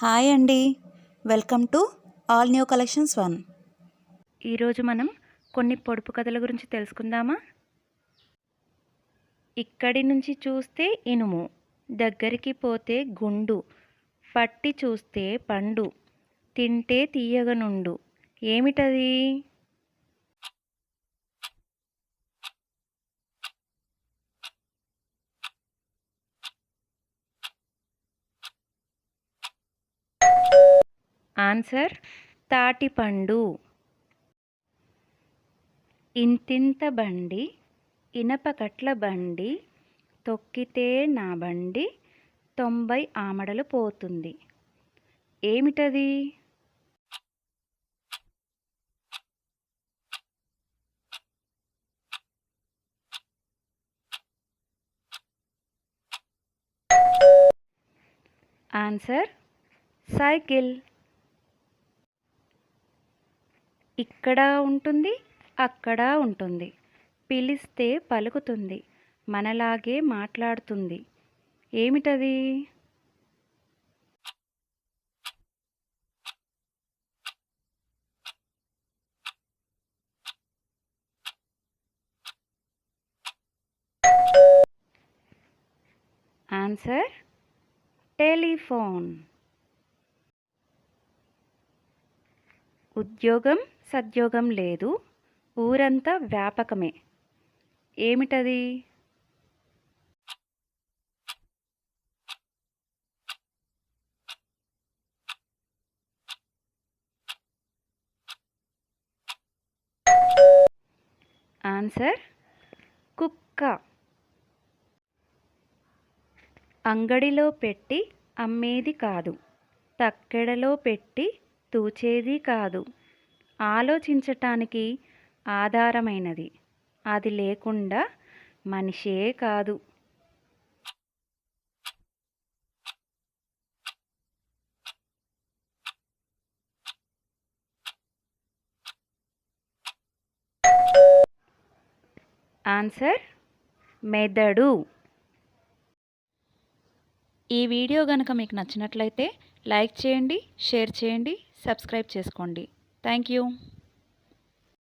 Hi అండి, welcome to all new collections one. ఈరోజు మనం కొన్ని పొడుపు కథల గురించి తెలుసుకుందామా. ఇక్కడి నుంచి చూస్తే ఇనుము, దగ్గరికి పోతే గుండు, పట్టి చూస్తే పండు, తింటే తీయగనుండు. ఏమిటది? ఆన్సర్ తాటిపండు. ఇంతింత బండి, ఇనపకట్ల బండి, తొక్కితే నా బండి 90 ఆమడలు పోతుంది. ఏమిటది? Answer cycle. ఇక్కడ ఉంటుంది, అక్కడ ఉంటుంది, పిలిస్తే పలుకుతుంది, మనలాగే మాట్లాడుతుంది. ఏమిటది? Answer telephone. ఉద్యోగం సద్యోగం లేదు, ఊరంతా వ్యాపకమే. ఏమిటది? ఆన్సర్ కుక్క. అంగడిలో పెట్టి అమ్మేది కాదు, తక్కెడలో పెట్టి తూచేది కాదు, ఆలోచించటానికి ఆధారమైనది, అది లేకుండా మనిషే కాదు. ఆన్సర్ మెదడు. ఈ వీడియో కనుక మీకు నచ్చినట్లయితే లైక్ చేయండి, షేర్ చేయండి, సబ్స్క్రైబ్ చేసుకోండి. Thank you.